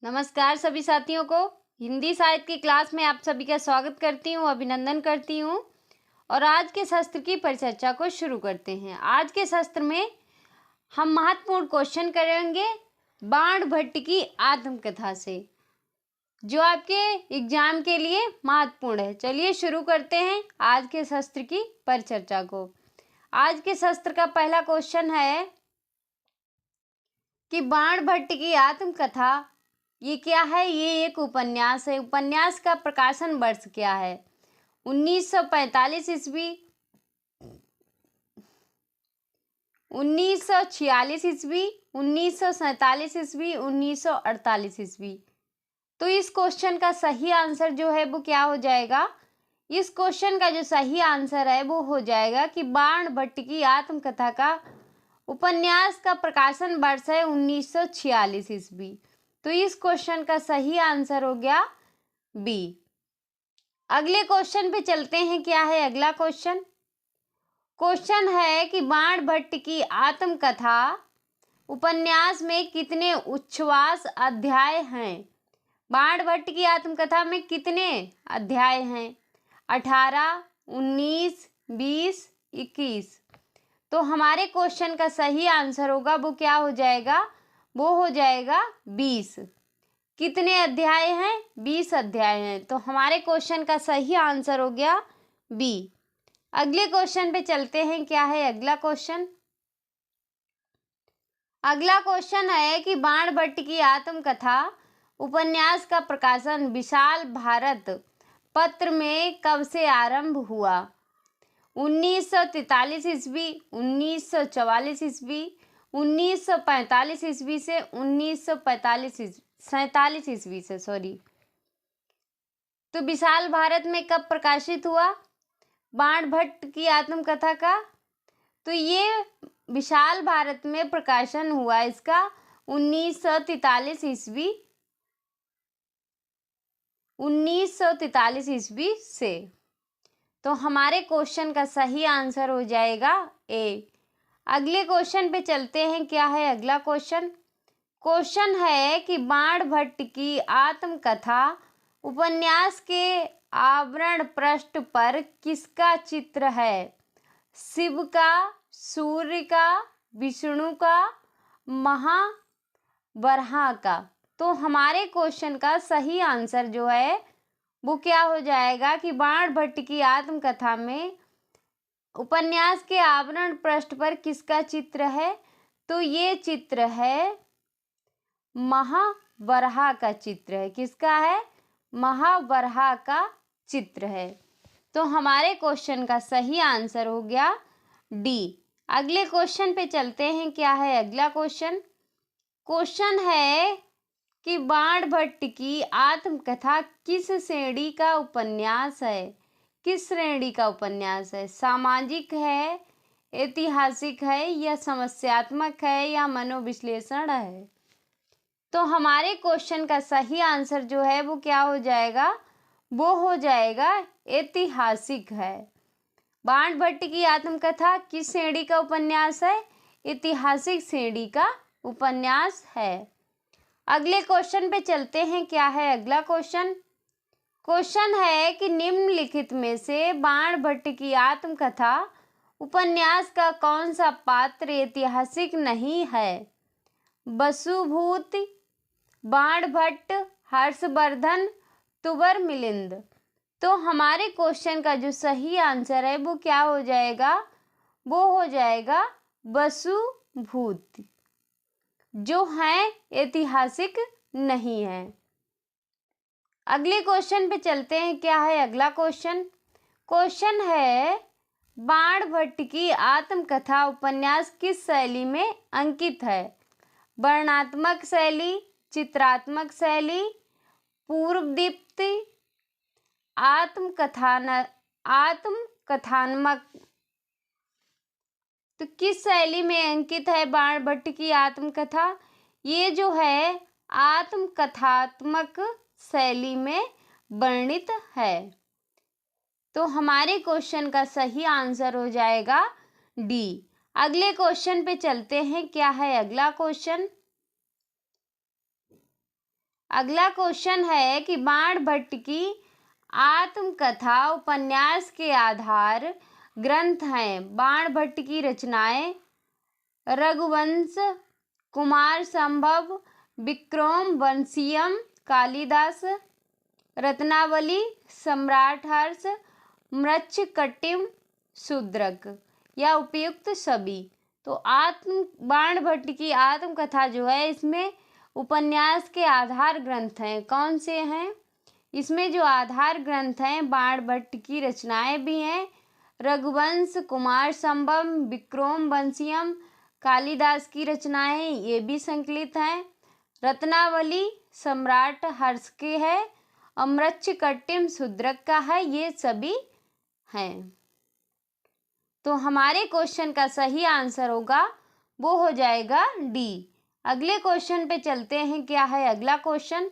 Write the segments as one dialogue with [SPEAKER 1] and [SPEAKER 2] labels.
[SPEAKER 1] नमस्कार सभी साथियों को। हिंदी साहित्य की क्लास में आप सभी का स्वागत करती हूँ, अभिनंदन करती हूँ। और आज के शास्त्र की परिचर्चा को शुरू करते हैं। आज के शास्त्र में हम महत्वपूर्ण क्वेश्चन करेंगे बाण भट्ट की आत्मकथा से, जो आपके एग्जाम के लिए महत्वपूर्ण है। चलिए शुरू करते हैं आज के शास्त्र की परिचर्चा को। आज के शास्त्र का पहला क्वेश्चन है कि बाण भट्ट की आत्मकथा ये क्या है। ये एक उपन्यास है। उपन्यास का प्रकाशन वर्ष क्या है? 1945 ईस्वी, 1946 ईस्वी, 1947 ईस्वी, 1948 ईस्वी। तो इस क्वेश्चन का सही आंसर जो है वो क्या हो जाएगा? इस क्वेश्चन का जो सही आंसर है वो हो जाएगा कि बाण भट्ट की आत्मकथा का उपन्यास का प्रकाशन वर्ष है 1946 ईस्वी। तो इस क्वेश्चन का सही आंसर हो गया बी। अगले क्वेश्चन पे चलते हैं। क्या है अगला क्वेश्चन? क्वेश्चन है कि बाण भट्ट की आत्मकथा उपन्यास में कितने उच्छ्वास अध्याय हैं? बाण भट्ट की आत्मकथा में कितने अध्याय हैं? 18, 19, 20, 21। तो हमारे क्वेश्चन का सही आंसर होगा वो क्या हो जाएगा? वो हो जाएगा 20। कितने अध्याय हैं? 20 अध्याय हैं। तो हमारे क्वेश्चन का सही आंसर हो गया बी। अगले क्वेश्चन पे चलते हैं। क्या है अगला क्वेश्चन? अगला क्वेश्चन है कि बाण भट्ट की आत्मकथा उपन्यास का प्रकाशन विशाल भारत पत्र में कब से आरंभ हुआ? 1943 ईस्वी, 1944 ईस्वी, 1945 ईस्वी से 1947 ईस्वी से तो विशाल भारत में कब प्रकाशित हुआ बाण भट्ट की आत्मकथा का? तो ये विशाल भारत में प्रकाशन हुआ इसका 1943 ईस्वी, 1943 ईस्वी से। तो हमारे क्वेश्चन का सही आंसर हो जाएगा ए। अगले क्वेश्चन पे चलते हैं। क्या है अगला क्वेश्चन? क्वेश्चन है कि बाण भट्ट की आत्मकथा उपन्यास के आवरण पृष्ठ पर किसका चित्र है? शिव का, सूर्य का, विष्णु का, महावराह का। तो हमारे क्वेश्चन का सही आंसर जो है वो क्या हो जाएगा कि बाण भट्ट की आत्मकथा में उपन्यास के आवरण पृष्ठ पर किसका चित्र है? तो ये चित्र है महावराह का चित्र है। किसका है? महावराह का चित्र है। तो हमारे क्वेश्चन का सही आंसर हो गया डी। अगले क्वेश्चन पे चलते हैं। क्या है अगला क्वेश्चन? क्वेश्चन है कि बाण भट्ट की आत्मकथा किस श्रेणी का उपन्यास है? किस श्रेणी का उपन्यास है? सामाजिक है, ऐतिहासिक है, या समस्यात्मक है, या मनोविश्लेषण है? तो हमारे क्वेश्चन का सही आंसर जो है वो क्या हो जाएगा? वो हो जाएगा ऐतिहासिक है। बाण भट्ट की आत्मकथा किस श्रेणी का उपन्यास है? ऐतिहासिक श्रेणी का उपन्यास है। अगले क्वेश्चन पे चलते हैं। क्या है अगला क्वेश्चन? क्वेश्चन है कि निम्नलिखित में से बाण भट्ट की आत्मकथा उपन्यास का कौन सा पात्र ऐतिहासिक नहीं है? वसुभूति, बाण भट्ट, हर्षवर्धन, तुवर मिलिंद। तो हमारे क्वेश्चन का जो सही आंसर है वो क्या हो जाएगा? वो हो जाएगा वसुभूति, जो है ऐतिहासिक नहीं है। अगले क्वेश्चन पे चलते हैं। क्या है अगला क्वेश्चन? क्वेश्चन है बाण भट्ट की आत्मकथा उपन्यास किस शैली में अंकित है? वर्णनात्मक शैली, चित्रात्मक शैली, पूर्वदीप्ति, आत्मकथात्मक। तो किस शैली में अंकित है बाण भट्ट की आत्मकथा? ये जो है आत्मकथात्मक शैली में वर्णित है। तो हमारे क्वेश्चन का सही आंसर हो जाएगा डी। अगले क्वेश्चन पे चलते हैं। क्या है अगला क्वेश्चन? अगला क्वेश्चन है कि बाण भट्ट की आत्मकथा उपन्यास के आधार ग्रंथ हैं। बाण भट्ट की रचनाएं रघुवंश, कुमार संभव, विक्रम वंशियम, कालिदास, रत्नावली, सम्राट हर्ष, मृच्छकटिम, शूद्रक या उपयुक्त सभी। तो बाण भट्ट की आत्मकथा जो है इसमें उपन्यास के आधार ग्रंथ हैं। कौन से हैं? इसमें जो आधार ग्रंथ हैं बाण भट्ट की रचनाएं भी हैं। रघुवंश, कुमार संभव, विक्रम वंशियम, कालिदास की रचनाएं ये भी संकलित हैं। रत्नावली सम्राट हर्ष के है और मृच्छकटिम शूद्रक का है, ये सभी हैं। तो हमारे क्वेश्चन का सही आंसर होगा वो हो जाएगा डी। अगले क्वेश्चन पे चलते हैं। क्या है अगला क्वेश्चन?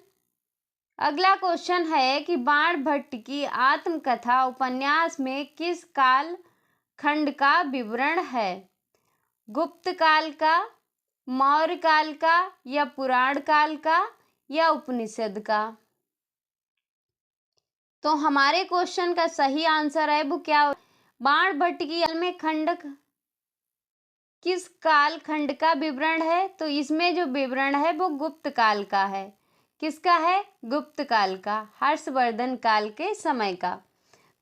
[SPEAKER 1] अगला क्वेश्चन है कि बाण भट्ट की आत्मकथा उपन्यास में किस काल खंड का विवरण है? गुप्त काल का, मौर्य काल का या पुराण काल का या उपनिषद का? तो हमारे क्वेश्चन का सही आंसर है वो क्या? बाण भट्ट की काल में खंड किस काल खंड का विवरण है? तो इसमें जो विवरण है वो गुप्त काल का है। किसका है? गुप्त काल का, हर्षवर्धन काल के समय का।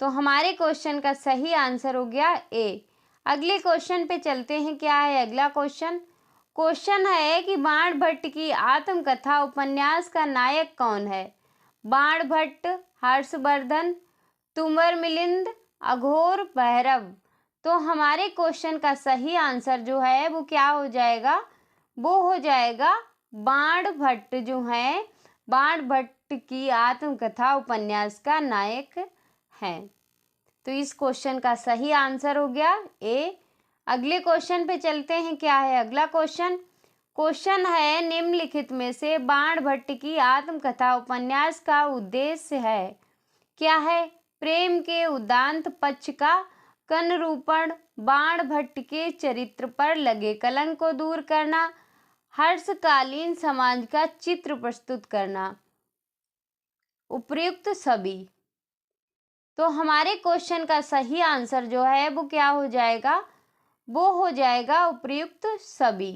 [SPEAKER 1] तो हमारे क्वेश्चन का सही आंसर हो गया ए। अगले क्वेश्चन पे चलते हैं। क्या है अगला क्वेश्चन? क्वेश्चन है कि बाण भट्ट की आत्मकथा उपन्यास का नायक कौन है? बाण भट्ट, हर्षवर्धन, तुमर मिलिंद, अघोर, भैरव। तो हमारे क्वेश्चन का सही आंसर जो है वो क्या हो जाएगा? वो हो जाएगा बाण भट्ट जो है, बाण भट्ट की आत्मकथा उपन्यास का नायक है। तो इस क्वेश्चन का सही आंसर हो गया ए। अगले क्वेश्चन पे चलते हैं। क्या है अगला क्वेश्चन? क्वेश्चन है निम्नलिखित में से बाण भट्ट की आत्मकथा उपन्यास का उद्देश्य है? क्या है? प्रेम के उदात्त पक्ष का कनरूपण, बाण भट्ट के चरित्र पर लगे कलंक को दूर करना, हर्षकालीन समाज का चित्र प्रस्तुत करना, उपयुक्त सभी। तो हमारे क्वेश्चन का सही आंसर जो है वो क्या हो जाएगा? वो हो जाएगा उपयुक्त सभी।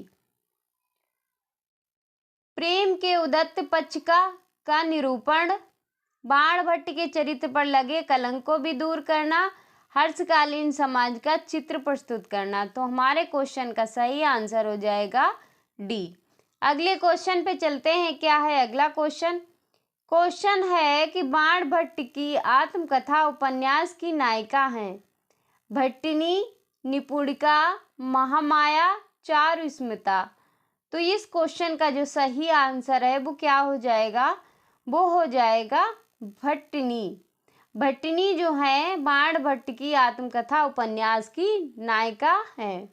[SPEAKER 1] प्रेम के उदात्त पक्ष का निरूपण, बाण भट्ट के चरित्र पर लगे कलंक को भी दूर करना, हर्षकालीन समाज का चित्र प्रस्तुत करना। तो हमारे क्वेश्चन का सही आंसर हो जाएगा डी। अगले क्वेश्चन पे चलते हैं। क्या है अगला क्वेश्चन? क्वेश्चन है कि बाण भट्ट की आत्मकथा उपन्यास की नायिका हैं भट्टिनी, निपुणिका, महामाया, चारुस्मिता। तो इस क्वेश्चन का जो सही आंसर है वो क्या हो जाएगा? वो हो जाएगा भट्टिनी। भट्टिनी जो है बाण भट्ट की आत्मकथा उपन्यास की नायिका है।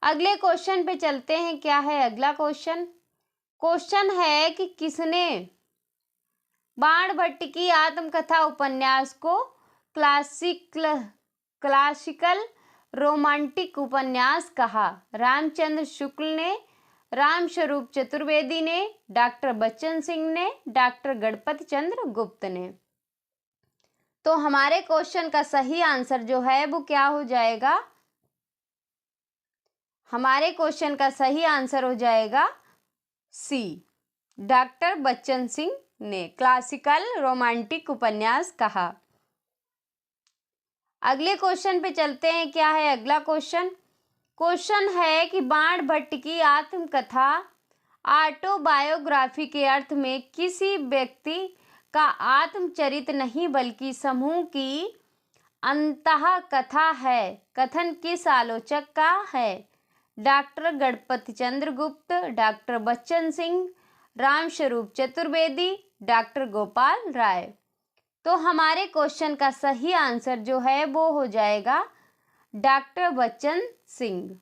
[SPEAKER 1] अगले क्वेश्चन पे चलते हैं। क्या है अगला क्वेश्चन? क्वेश्चन है कि किसने बाण भट्ट की आत्मकथा उपन्यास को क्लासिकल रोमांटिक उपन्यास कहा? रामचंद्र शुक्ल ने, रामस्वरूप चतुर्वेदी ने, डॉक्टर बच्चन सिंह ने, डॉक्टर गणपति चंद्र गुप्त ने। तो हमारे क्वेश्चन का सही आंसर जो है वो क्या हो जाएगा? हमारे क्वेश्चन का सही आंसर हो जाएगा सी, डॉक्टर बच्चन सिंह ने क्लासिकल रोमांटिक उपन्यास कहा। अगले क्वेश्चन पे चलते हैं। क्या है अगला क्वेश्चन? क्वेश्चन है कि बाण भट्ट की आत्मकथा ऑटोबायोग्राफी के अर्थ में किसी व्यक्ति का आत्मचरित नहीं बल्कि समूह की अंतः कथा है। कथन किस आलोचक का है? डॉक्टर गणपति चंद्र गुप्त, डॉक्टर बच्चन सिंह, रामस्वरूप चतुर्वेदी, डॉक्टर गोपाल राय। तो हमारे क्वेश्चन का सही आंसर जो है वो हो जाएगा डॉक्टर बच्चन सिंह।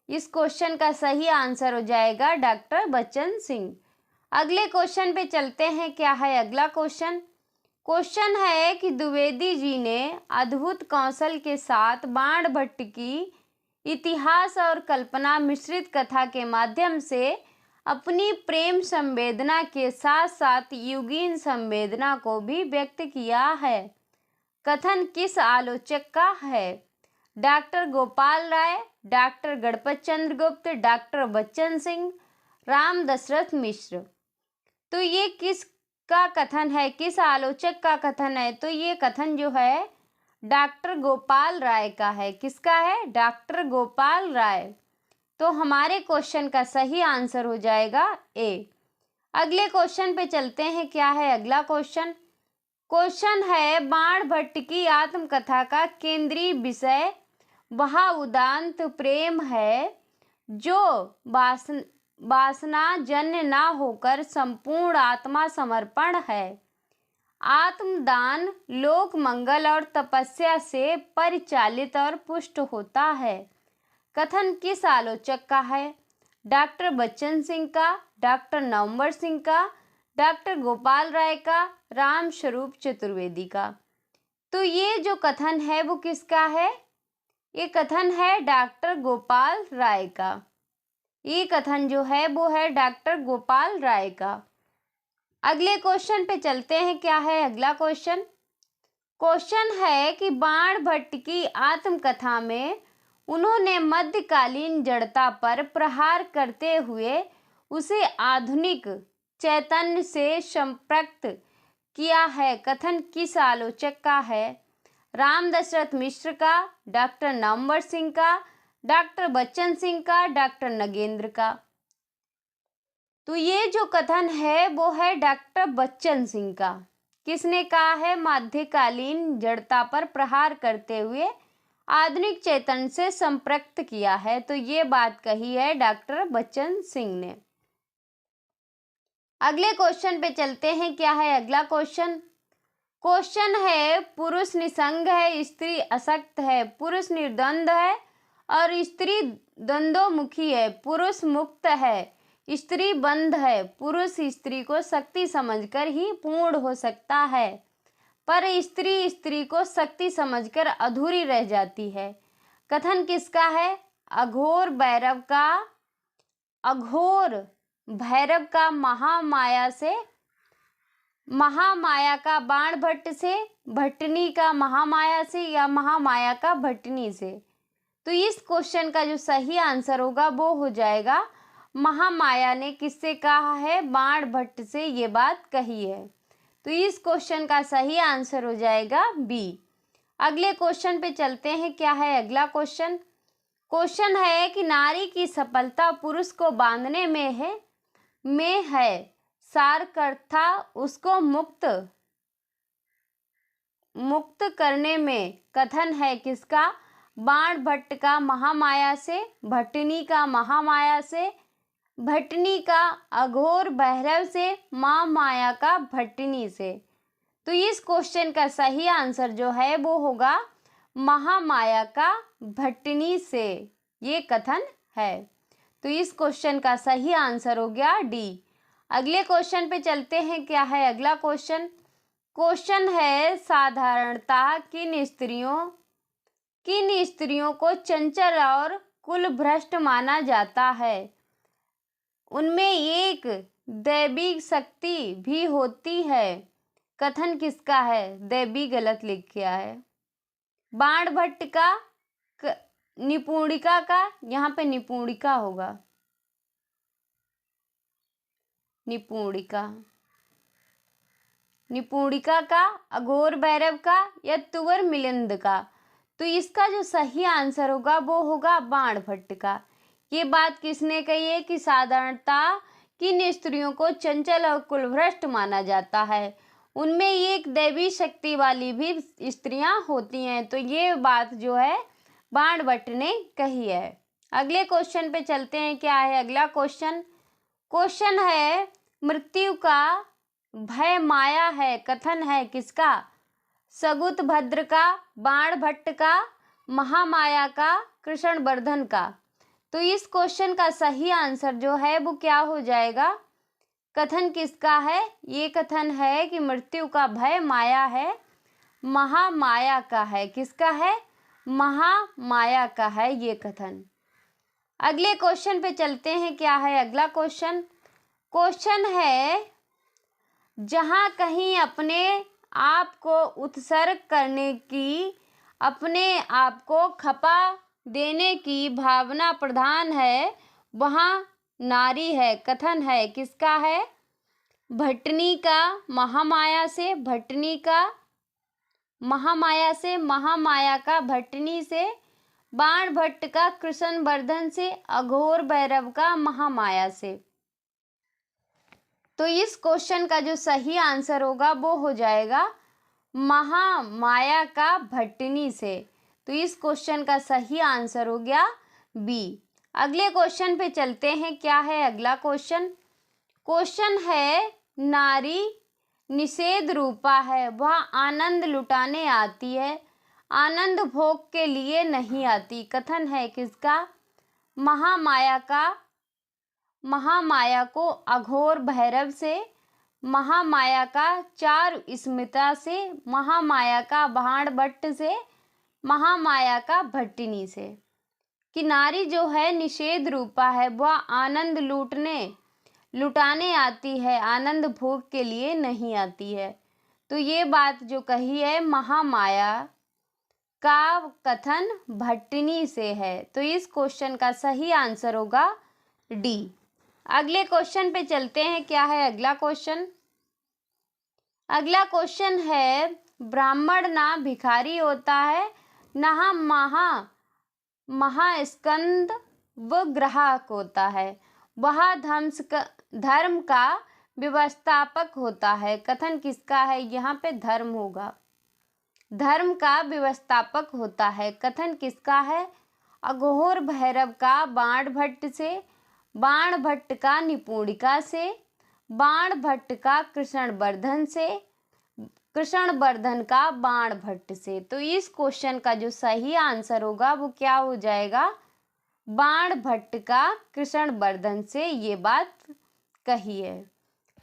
[SPEAKER 1] इस क्वेश्चन का सही आंसर हो जाएगा डॉक्टर बच्चन सिंह। अगले क्वेश्चन पे चलते हैं। क्या है अगला क्वेश्चन? क्वेश्चन है कि द्विवेदी जी ने अद्भुत कौशल के साथ बाण भट्ट की इतिहास और कल्पना मिश्रित कथा के माध्यम से अपनी प्रेम संवेदना के साथ साथ युगीन संवेदना को भी व्यक्त किया है। कथन किस आलोचक का है? डॉक्टर गोपाल राय, डॉक्टर गणपत चंद्र गुप्त, डॉक्टर बच्चन सिंह, राम दशरथ मिश्र। तो ये किसका कथन है, किस आलोचक का कथन है? तो ये कथन जो है डॉक्टर गोपाल राय का है। किसका है? डॉक्टर गोपाल राय। तो हमारे क्वेश्चन का सही आंसर हो जाएगा ए। अगले क्वेश्चन पे चलते हैं। क्या है अगला क्वेश्चन? क्वेश्चन है बाण भट्ट की आत्मकथा का केंद्रीय विषय वह उदांत प्रेम है जो वासना जन्य ना होकर संपूर्ण आत्मा समर्पण है। आत्मदान लोक मंगल और तपस्या से परिचालित और पुष्ट होता है। कथन किस आलोचक का है? डॉक्टर बच्चन सिंह का, डॉक्टर नवंबर सिंह का, डॉक्टर गोपाल राय का, राम स्वरूप चतुर्वेदी का। तो ये जो कथन है वो किसका है? ये कथन है डॉक्टर गोपाल राय का। ये कथन जो है वो है डॉक्टर गोपाल राय का। अगले क्वेश्चन पे चलते हैं। क्या है अगला क्वेश्चन? क्वेश्चन है कि बाण भट्ट की आत्मकथा में उन्होंने मध्यकालीन जड़ता पर प्रहार करते हुए उसे आधुनिक चैतन्य से संपृक्त किया है। कथन किस आलोचक का है? राम दशरथ मिश्र का, डॉक्टर नवंबर सिंह का, डॉक्टर बच्चन सिंह का, डॉक्टर नगेंद्र का। तो ये जो कथन है वो है डॉक्टर बच्चन सिंह का। किसने कहा है? मध्यकालीन जड़ता पर प्रहार करते हुए आधुनिक चेतन से संपृक्त किया है। तो ये बात कही है डॉक्टर बच्चन सिंह ने। अगले क्वेश्चन पे चलते हैं। क्या है अगला क्वेश्चन? क्वेश्चन है पुरुष निसंग है, स्त्री असक्त है, पुरुष निर्द्वंद है और स्त्री द्वंद्वमुखी है, पुरुष मुक्त है, स्त्री बंध है, पुरुष स्त्री को शक्ति समझकर ही पूर्ण हो सकता है पर स्त्री स्त्री को शक्ति समझकर अधूरी रह जाती है। कथन किसका है? अघोर भैरव का महामाया का बाण भट्ट से, भट्टनी का महामाया से या महामाया का भट्टनी से। तो इस क्वेश्चन का जो सही आंसर होगा वो हो जाएगा महामाया ने किससे कहा है? बाण भट्ट से ये बात कही है। तो इस क्वेश्चन का सही आंसर हो जाएगा बी। अगले क्वेश्चन पे चलते हैं। क्या है अगला क्वेश्चन? क्वेश्चन है कि नारी की सफलता पुरुष को बांधने में है सारकर्ता उसको मुक्त करने में। कथन है किसका? बाण भट्ट का महामाया से, भट्टनी का महामाया से, भट्टनी का अघोर भैरव से, माँ माया का भट्टनी से। तो इस क्वेश्चन का सही आंसर जो है वो होगा महामाया का भट्टनी से। ये कथन है। तो इस क्वेश्चन का सही आंसर हो गया डी। अगले क्वेश्चन पे चलते हैं। क्या है अगला क्वेश्चन? क्वेश्चन है साधारणतः किन स्त्रियों को चंचल और कुलभ्रष्ट माना जाता है? उनमें एक दैवी शक्ति भी होती है। कथन किसका है? दैवी गलत लिख किया है। बाण भट्ट का, निपुणिका का, यहाँ पे निपुणिका होगा, निपुणिका का, अघोर भैरव का या तुवर मिलिंद का। तो इसका जो सही आंसर होगा वो होगा बाण भट्ट का। ये बात किसने कही है कि साधारणतः किन स्त्रियों को चंचल और कुलभ्रष्ट माना जाता है? उनमें एक दैवी शक्ति वाली भी स्त्रियां होती हैं। तो ये बात जो है बाण भट्ट ने कही है। अगले क्वेश्चन पे चलते हैं। क्या है अगला क्वेश्चन? क्वेश्चन है मृत्यु का भय माया है। कथन है किसका? सगुत भद्र का, बाण भट्ट का, महामाया का, कृष्णवर्धन का। तो इस क्वेश्चन का सही आंसर जो है वो क्या हो जाएगा? कथन किसका है? ये कथन है कि मृत्यु का भय माया है, महामाया का है। किसका है? महामाया का है ये कथन। अगले क्वेश्चन पे चलते हैं। क्या है अगला क्वेश्चन? क्वेश्चन है, जहाँ कहीं अपने आप को उत्सर्ग करने की, अपने आप को खपा देने की भावना प्रधान है, वहाँ नारी है। कथन है किसका है? भट्टनी का महामाया से, भट्टनी का महामाया से, महामाया का भट्टनी से, बाण भट्ट का कृष्णवर्धन से, अघोर भैरव का महामाया से। तो इस क्वेश्चन का जो सही आंसर होगा वो हो जाएगा महामाया का भट्टनी से। तो इस क्वेश्चन का सही आंसर हो गया बी। अगले क्वेश्चन पे चलते हैं। क्या है अगला क्वेश्चन? क्वेश्चन है, नारी निषेध रूपा है, वह आनंद लुटाने आती है, आनंद भोग के लिए नहीं आती। कथन है किसका? महामाया का, महामाया को अघोर भैरव से, महामाया का चारु स्मिता से, महामाया का बाण भट्ट से, महामाया का भट्टिनी से। कि नारी जो है निषेध रूपा है, वह आनंद लुटाने आती है, आनंद भोग के लिए नहीं आती है। तो ये बात जो कही है महामाया का कथन भट्टिनी से है। तो इस क्वेश्चन का सही आंसर होगा डी। अगले क्वेश्चन पे चलते हैं। क्या है अगला क्वेश्चन? अगला क्वेश्चन है, ब्राह्मण ना भिखारी होता है, ना महास्कंद व ग्राहक होता है, वह धर्म का व्यवस्थापक होता है। कथन किसका है? यहाँ पे धर्म होगा, धर्म का व्यवस्थापक होता है। कथन किसका है? अघोर भैरव का बाण भट्ट से, बाण भट्ट का निपुणिका से, बाण भट्ट का कृष्णवर्धन से, कृष्णवर्धन का बाण भट्ट से। तो इस क्वेश्चन का जो सही आंसर होगा वो क्या हो जाएगा? बाण भट्ट का कृष्णवर्धन से ये बात कही है।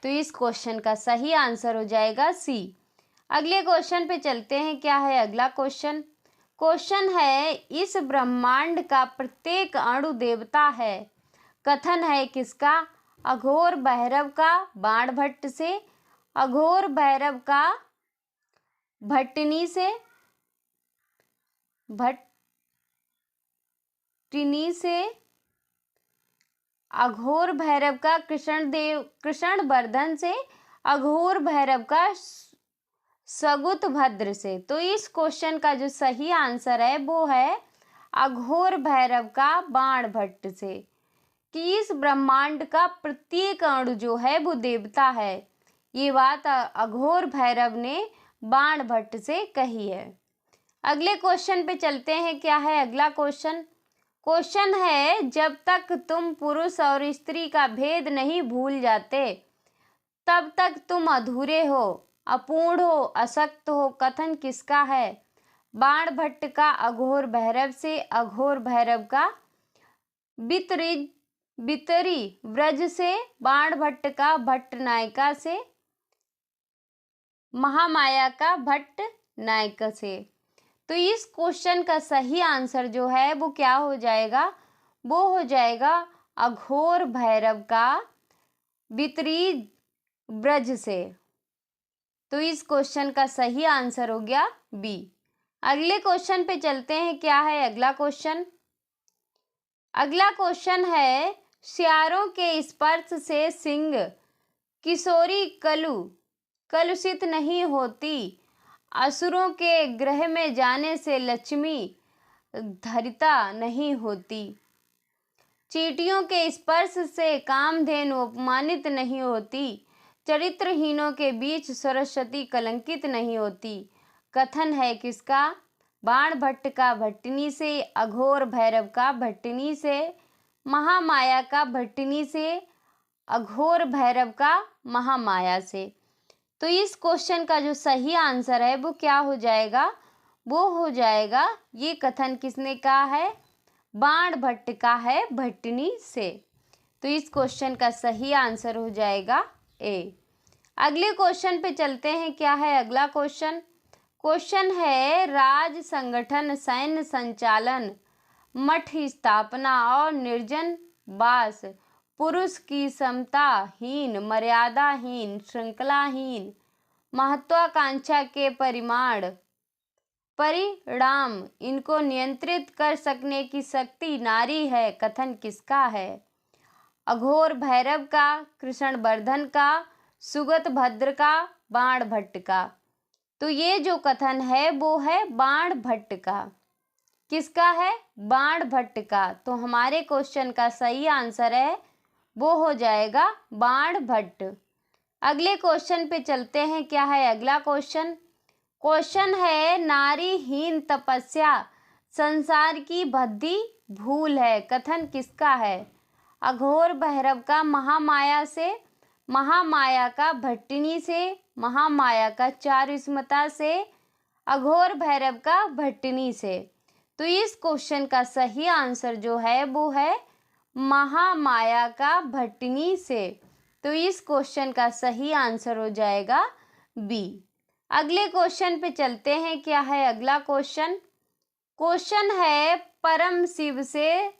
[SPEAKER 1] तो इस क्वेश्चन का सही आंसर हो जाएगा सी। अगले क्वेश्चन पे चलते हैं। क्या है अगला क्वेश्चन? क्वेश्चन है, इस ब्रह्मांड का प्रत्येक अणु देवता है। कथन है किसका? अघोर भैरव का बाण भट्ट से, अघोर भैरव का भट्टिनी से, अघोर भैरव का कृष्णवर्धन से, अघोर भैरव का सगुत भद्र से। तो इस क्वेश्चन का जो सही आंसर है वो है अघोर भैरव का बाण भट्ट से। कि इस ब्रह्मांड का प्रत्येक अणु जो है वो देवता है, ये बात अघोर भैरव ने बाण भट्ट से कही है। अगले क्वेश्चन पे चलते हैं। क्या है अगला क्वेश्चन? क्वेश्चन है, जब तक तुम पुरुष और स्त्री का भेद नहीं भूल जाते तब तक तुम अधूरे हो, अपूर्ण हो, अशक्त हो। कथन किसका है? बाण भट्ट का अघोर भैरव से, अघोर भैरव का बितरी ब्रज से, बाण भट्ट का भट्ट नायिका से, महामाया का भट्ट नायक से। तो इस क्वेश्चन का सही आंसर जो है वो क्या हो जाएगा? वो हो जाएगा अघोर भैरव का बितरी ब्रज से। तो इस क्वेश्चन का सही आंसर हो गया बी। अगले क्वेश्चन पे चलते हैं। क्या है अगला क्वेश्चन? अगला क्वेश्चन है, सियारों के स्पर्श से सिंह किशोरी कलुषित नहीं होती, असुरों के गृह में जाने से लक्ष्मी धरिता नहीं होती, चींटियों के स्पर्श से कामधेनु अपमानित नहीं होती, चरित्रहीनों के बीच सरस्वती कलंकित नहीं होती। कथन है किसका? बाण भट्ट का भट्टिनी से, अघोर भैरव का भट्टिनी से, महामाया का भट्टिनी से, अघोर भैरव का महामाया से। तो इस क्वेश्चन का जो सही आंसर है वो क्या हो जाएगा? वो हो जाएगा, ये कथन किसने कहा है? बाण भट्ट का है भट्टिनी से। तो इस क्वेश्चन का सही आंसर हो जाएगा ए। अगले क्वेश्चन पे चलते हैं। क्या है अगला क्वेश्चन? क्वेश्चन है, राज संगठन, सैन्य संचालन, मठ स्थापना और निर्जन वास, पुरुष की समताहीन, मर्यादाहीन, श्रृंखलाहीन, महत्वाकांक्षा के परिणाम इनको नियंत्रित कर सकने की शक्ति नारी है, कथन किसका है? अघोर भैरव का, कृष्णवर्धन का, सुगत भद्र का, बाण भट्ट का। तो ये जो कथन है वो है बाण भट्ट का। किसका है? बाण भट्ट का। तो हमारे क्वेश्चन का सही आंसर है वो हो जाएगा बाण भट्ट। अगले क्वेश्चन पे चलते हैं। क्या है अगला क्वेश्चन? क्वेश्चन है नारीहीन तपस्या संसार की भद्दी भूल है, कथन किसका है? अघोर भैरव का, महामाया से, महामाया का भट्टिनी से, महामाया का चारुस्मता से, अघोर भैरव का भट्टिनी से। तो इस क्वेश्चन का सही आंसर जो है वो है महामाया का भट्टिनी से। तो इस क्वेश्चन का सही आंसर हो जाएगा बी। अगले क्वेश्चन पे चलते हैं। क्या है अगला क्वेश्चन? क्वेश्चन है परम शिव से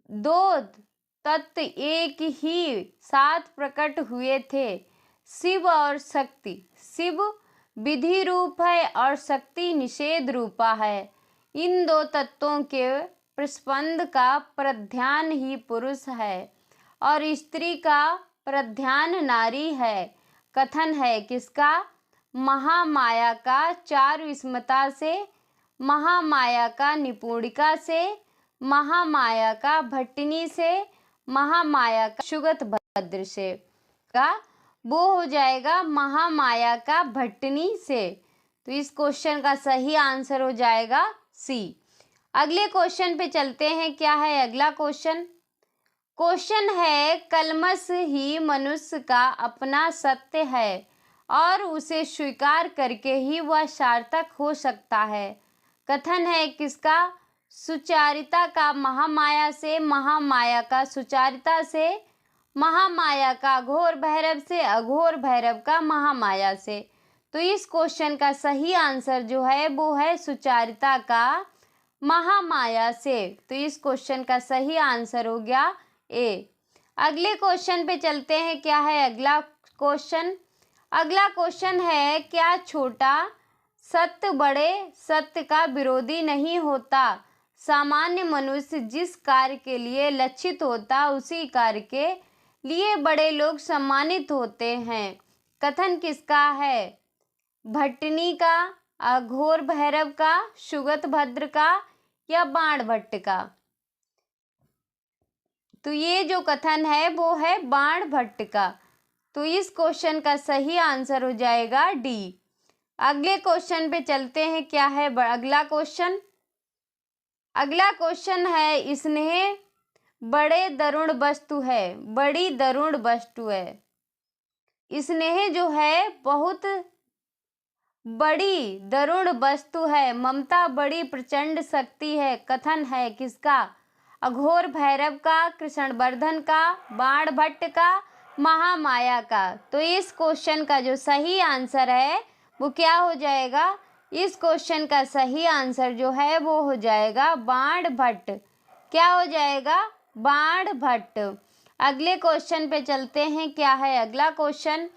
[SPEAKER 1] दो तत्व एक ही साथ प्रकट हुए थे, शिव और शक्ति। शिव विधि रूप है और शक्ति निषेध रूपा है। इन दो तत्वों के प्रस्पंद का प्रध्यान ही पुरुष है और स्त्री का प्रध्यान नारी है। कथन है किसका? महामाया का चारुस्मता से, महामाया का निपुणिका से, महामाया का भट्टिनी से, महामाया का सुगत भद्र से। का वो हो जाएगा महामाया का भट्टिनी से। तो इस क्वेश्चन का सही आंसर हो जाएगा सी। अगले क्वेश्चन पे चलते हैं। क्या है अगला क्वेश्चन? क्वेश्चन है कलमश ही मनुष्य का अपना सत्य है और उसे स्वीकार करके ही वह सार्थक हो सकता है। कथन है किसका? सुचारिता का महामाया से, महामाया का सुचारिता से, महामाया का अघोर भैरव से, अघोर भैरव का महामाया से। तो इस क्वेश्चन का सही आंसर जो है वो है सुचारिता का महामाया से। तो इस क्वेश्चन का सही आंसर हो गया ए। अगले क्वेश्चन पे चलते हैं। क्या है अगला क्वेश्चन? अगला क्वेश्चन है क्या छोटा सत्य बड़े सत्य का विरोधी नहीं होता? सामान्य मनुष्य जिस कार्य के लिए लक्षित होता उसी कार्य के लिए बड़े लोग सम्मानित होते हैं। कथन किसका है? भट्टिनी का, अघोर भैरव का, सुगत भद्र का या बाण भट्ट का? तो ये जो कथन है वो है बाण भट्ट का। तो इस क्वेश्चन का सही आंसर हो जाएगा डी। अगले क्वेश्चन पे चलते हैं। क्या है अगला क्वेश्चन? अगला क्वेश्चन है स्नेह बड़े दरुण वस्तु है, बड़ी दरुण वस्तु है। स्नेह जो है बहुत बड़ी दरुण वस्तु है, ममता बड़ी प्रचंड शक्ति है। कथन है किसका? अघोर भैरव का, कृष्णवर्धन का, बाण भट्ट का, महामाया का। तो इस क्वेश्चन का जो सही आंसर है वो क्या हो जाएगा? इस क्वेश्चन का सही आंसर जो है वो हो जाएगा बाण भट्ट। क्या हो जाएगा? बाण भट्ट। अगले क्वेश्चन पे चलते हैं। क्या है अगला क्वेश्चन?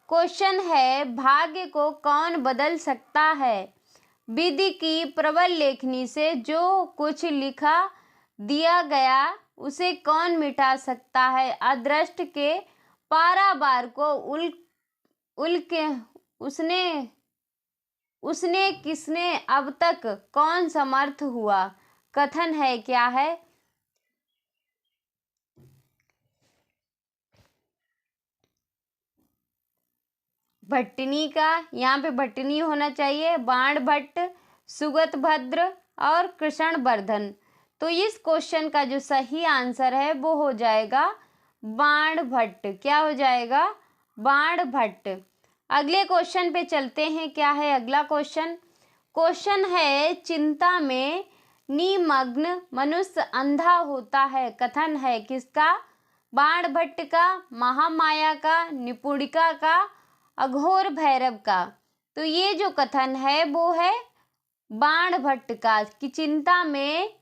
[SPEAKER 1] क्वेश्चन है भाग्य को कौन बदल सकता है? विधि की प्रबल लेखनी से जो कुछ लिखा दिया गया उसे कौन मिटा सकता है? अदृष्ट के पारावार को उल्के उसने किसने अब तक कौन समर्थ हुआ? कथन है क्या है? भट्टिनी का, यहाँ पे भट्टिनी होना चाहिए, बाण भट्ट, सुगत भद्र और कृष्णवर्धन। तो इस क्वेश्चन का जो सही आंसर है वो हो जाएगा बाण भट्ट। क्या हो जाएगा? बाण भट्ट। अगले क्वेश्चन पे चलते हैं। क्या है अगला क्वेश्चन? क्वेश्चन है चिंता में निमग्न मनुष्य अंधा होता है। कथन है किसका? बाण भट्ट का, महामाया का, निपुणिका का, अघोर भैरव का। तो ये जो कथन है वो है बाण भट्ट का कि चिंता में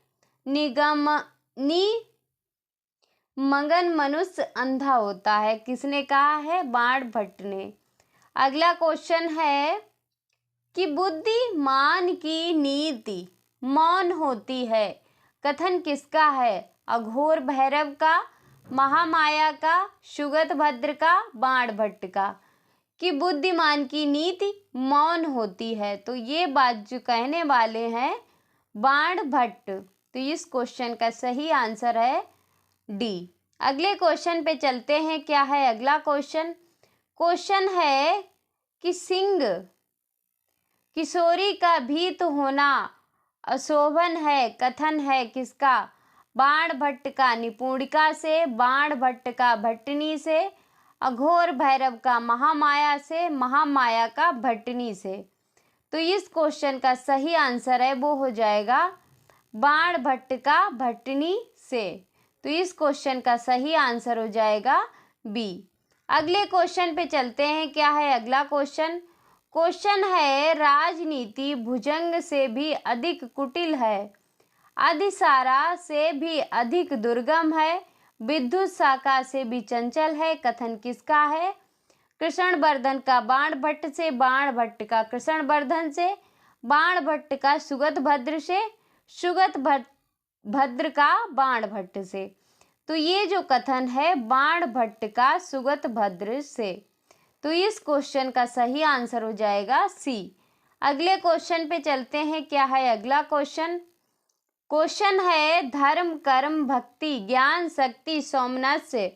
[SPEAKER 1] मगन मनुष्य अंधा होता है, किसने कहा है? बाणभट्ट ने। अगला क्वेश्चन है कि बुद्धिमान की नीति मौन होती है, कथन किसका है? अघोर भैरव का, महामाया का, सुगत भद्र का, बाणभट्ट का। कि बुद्धिमान की नीति मौन होती है, तो ये बात जो कहने वाले हैं बाणभट्ट। तो इस क्वेश्चन का सही आंसर है डी। अगले क्वेश्चन पे चलते हैं। क्या है अगला क्वेश्चन? क्वेश्चन है कि सिंह किशोरी का भीत होना अशोभन है, कथन है किसका? बाणभट्ट का निपुणिका से, बाणभट्ट का भट्टनी से, अघोर भैरव का महामाया से, महामाया का भट्टनी से। तो इस क्वेश्चन का सही आंसर है वो हो जाएगा बाणभट्ट का भट्टनी से। तो इस क्वेश्चन का सही आंसर हो जाएगा बी। अगले क्वेश्चन पे चलते हैं। क्या है अगला क्वेश्चन? क्वेश्चन है राजनीति भुजंग से भी अधिक कुटिल है, अधिसारा से भी अधिक दुर्गम है, विद्युत शाखा से भी चंचल है, कथन किसका है? कृष्णवर्धन का बाणभट्ट से, बाणभट्ट का कृष्णवर्धन से, बाणभट्ट का सुगत भद्र से, सुगत भद्र का बाणभट्ट से। तो ये जो कथन है बाणभट्ट का सुगत भद्र से। तो इस क्वेश्चन का सही आंसर हो जाएगा सी। अगले क्वेश्चन पे चलते हैं। क्या है अगला क्वेश्चन? क्वेश्चन है धर्म कर्म भक्ति ज्ञान शक्ति सौमनस्य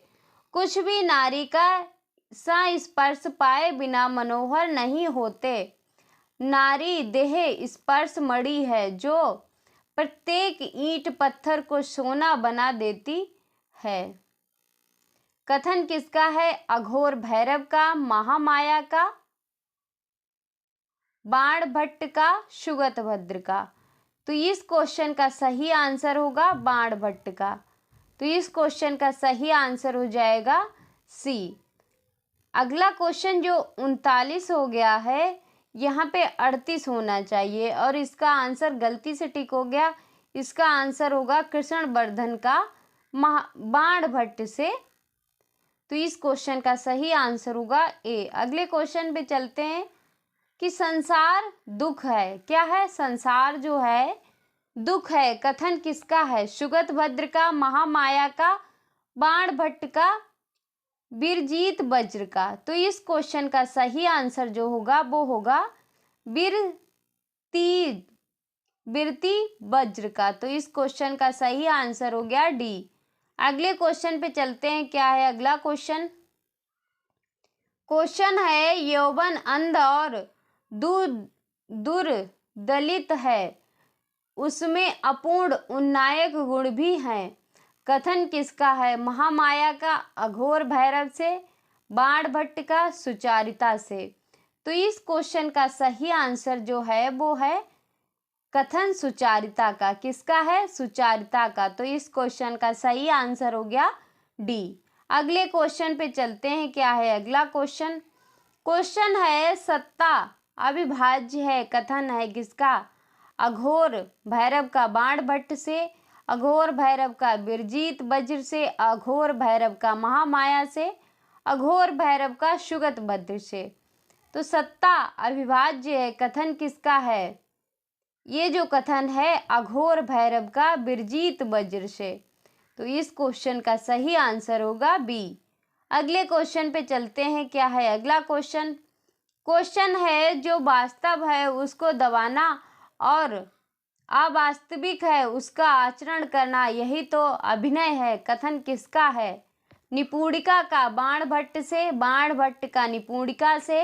[SPEAKER 1] कुछ भी नारी का संस्पर्श पाए बिना मनोहर नहीं होते। नारी देह स्पर्श मणि है जो प्रत्येक ईंट पत्थर को सोना बना देती है। कथन किसका है? अघोर भैरव का, महामाया का, बाणभट्ट का, सुगत भद्र का। तो इस क्वेश्चन का सही आंसर होगा बाणभट्ट का। तो इस क्वेश्चन का सही आंसर हो जाएगा सी। अगला क्वेश्चन जो 39 हो गया है, यहाँ पे 38 होना चाहिए और इसका आंसर गलती से टिक हो गया। इसका आंसर होगा कृष्णवर्धन का बाणभट्ट से। तो इस क्वेश्चन का सही आंसर होगा ए। अगले क्वेश्चन पे चलते हैं कि संसार दुख है। क्या है? संसार जो है दुख है, कथन किसका है? सुगत भद्र का, महामाया का, बाणभट्ट का, बिरजीत वज्र का। तो इस क्वेश्चन का सही आंसर जो होगा वो होगा बिरती वज्र का। तो इस क्वेश्चन का सही आंसर हो गया डी। अगले क्वेश्चन पे चलते हैं। क्या है अगला क्वेश्चन? क्वेश्चन है यौवन अंध और दुर्दलित है, उसमें अपूर्ण उन्नायक गुण भी हैं, कथन किसका है? महामाया का, अघोर भैरव से, बाणभट्ट का, सुचारिता से। तो इस क्वेश्चन का सही आंसर जो है वो है कथन सुचारिता का। किसका है? सुचारिता का। तो इस क्वेश्चन का सही आंसर हो गया डी। अगले क्वेश्चन पे चलते हैं। क्या है अगला क्वेश्चन? क्वेश्चन है सत्ता अविभाज्य है, कथन है किसका? अघोर भैरव का बाणभट्ट से, अघोर भैरव का बिरजीत वज्र से, अघोर भैरव का महामाया से, अघोर भैरव का सुगत भद्र से। तो सत्ता अविभाज्य है, कथन किसका है? ये जो कथन है अघोर भैरव का बिरजीत वज्र से। तो इस क्वेश्चन का सही आंसर होगा बी। अगले क्वेश्चन पे चलते हैं। क्या है अगला क्वेश्चन? क्वेश्चन है जो वास्तव है उसको दबाना और अवास्तविक है उसका आचरण करना, यही तो अभिनय है, कथन किसका है? निपुणिका का बाणभट्ट से, बाणभट्ट का निपुणिका से,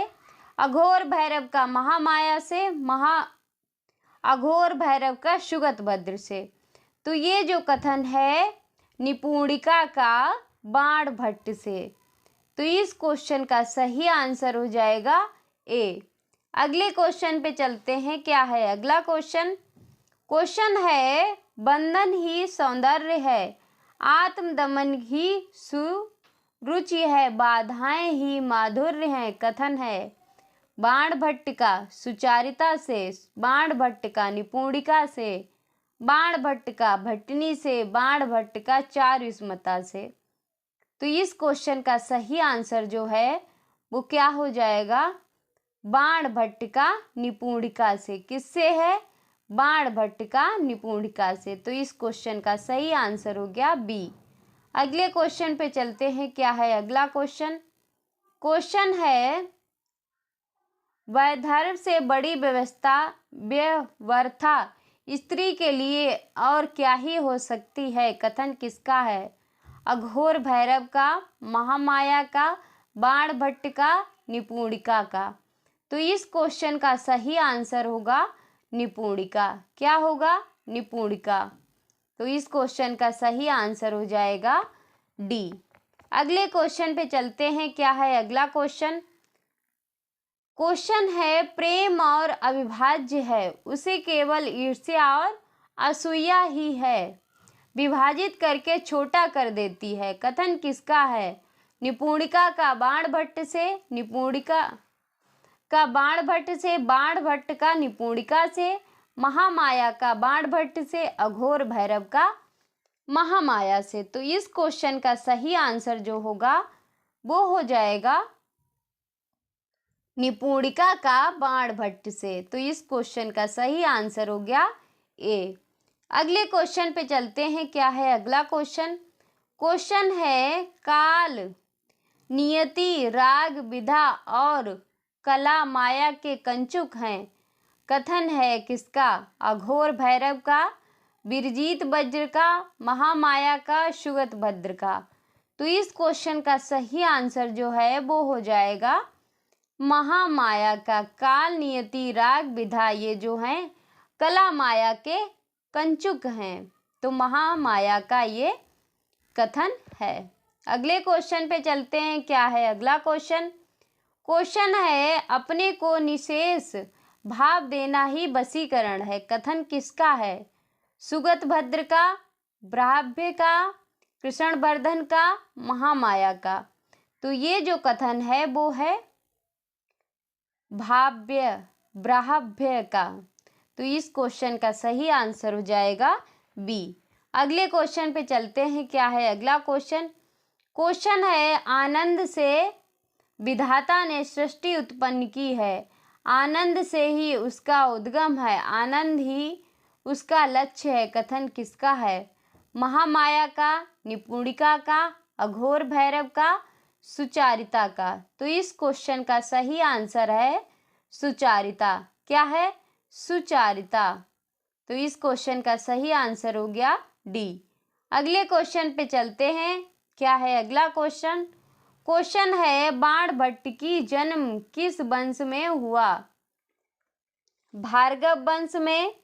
[SPEAKER 1] अघोर भैरव का महामाया से, अघोर भैरव का सुगत भद्र से। तो ये जो कथन है निपुणिका का बाणभट्ट से। तो इस क्वेश्चन का सही आंसर हो जाएगा ए। अगले क्वेश्चन पे चलते हैं। क्या है अगला क्वेश्चन? क्वेश्चन है बंधन ही सौंदर्य है, आत्मदमन ही सुरुचि है, बाधाएं ही माधुर्य हैं, कथन है बाणभट्ट का सुचारिता से, बाणभट्ट का निपुणिका से, बाण भट्ट का भट्टनी से, बाण भट्ट का चारुष्मता से। तो इस क्वेश्चन का सही आंसर जो है वो क्या हो जाएगा, बाण भट्ट का निपुणिका से। किससे है, बाण भट्ट का निपुणिका से। तो इस क्वेश्चन का सही आंसर हो गया बी। अगले क्वेश्चन पे चलते हैं। क्या है अगला क्वेश्चन, क्वेश्चन है वैधर्म से बड़ी व्यवस्था स्त्री के लिए और क्या ही हो सकती है, कथन किसका है, अघोर भैरव का, महामाया का, बाण भट्ट का, निपुणिका का। तो इस क्वेश्चन का सही आंसर होगा निपुणिका। क्या होगा, निपुणिका। तो इस क्वेश्चन का सही आंसर हो जाएगा डी। अगले क्वेश्चन पे चलते हैं। क्या है अगला क्वेश्चन, क्वेश्चन है प्रेम और अविभाज्य है, उसे केवल ईर्ष्या और असूया ही है, विभाजित करके छोटा कर देती है, कथन किसका है, निपुणिका का बाण भट्ट से, निपुणिका का बाण भट्ट से, बाण भट्ट का निपुणिका से, महामाया का बाण भट्ट से, अघोर भैरव का महामाया से। तो इस क्वेश्चन का सही आंसर जो होगा वो हो जाएगा निपुणिका का बाण भट्ट से। तो इस क्वेश्चन का सही आंसर हो गया ए। अगले क्वेश्चन पे चलते हैं। क्या है अगला क्वेश्चन, क्वेश्चन है काल नियति राग विधा और कला माया के कंचुक हैं, कथन है किसका, अघोर भैरव का, विरजीत वज्र का, महामाया का, सुगत भद्र का। तो इस क्वेश्चन का सही आंसर जो है वो हो जाएगा महामाया का। काल नियति राग विधा ये जो हैं कला माया के कंचुक हैं, तो महामाया का ये कथन है। अगले क्वेश्चन पे चलते हैं। क्या है अगला क्वेश्चन, क्वेश्चन है अपने को निशेष भाव देना ही वशीकरण है, कथन किसका है, सुगत भद्र का, ब्राह्म्य का, कृष्णवर्धन का, महामाया का। तो ये जो कथन है वो है ब्राह्म्य का। तो इस क्वेश्चन का सही आंसर हो जाएगा बी। अगले क्वेश्चन पे चलते हैं। क्या है अगला क्वेश्चन, क्वेश्चन है आनंद से विधाता ने सृष्टि उत्पन्न की है, आनंद से ही उसका उद्गम है, आनंद ही उसका लक्ष्य है, कथन किसका है, महामाया का, निपुणिका का, अघोर भैरव का, सुचारिता का। तो इस क्वेश्चन का सही आंसर है सुचारिता। क्या है, सुचारिता। तो इस क्वेश्चन का सही आंसर हो गया डी। अगले क्वेश्चन पे चलते हैं। क्या है अगला क्वेश्चन, क्वेश्चन है बाण भट्ट की जन्म किस वंश में हुआ, भार्गव वंश में,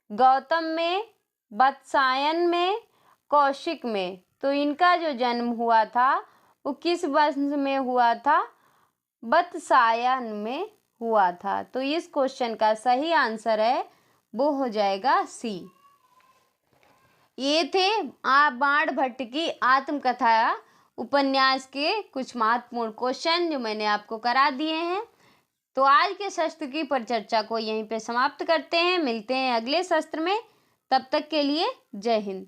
[SPEAKER 1] गौतम में, वत्सायन में, कौशिक में। तो इनका जो जन्म हुआ था वो किस वंश में हुआ था, वत्सायन में हुआ था। तो इस क्वेश्चन का सही आंसर है वो हो जाएगा सी। ये थे बाण भट्ट की आत्मकथा उपन्यास के कुछ महत्वपूर्ण क्वेश्चन जो मैंने आपको करा दिए हैं। तो आज के शस्त्र की परिचर्चा को यहीं पे समाप्त करते हैं। मिलते हैं अगले शस्त्र में, तब तक के लिए जय हिंद।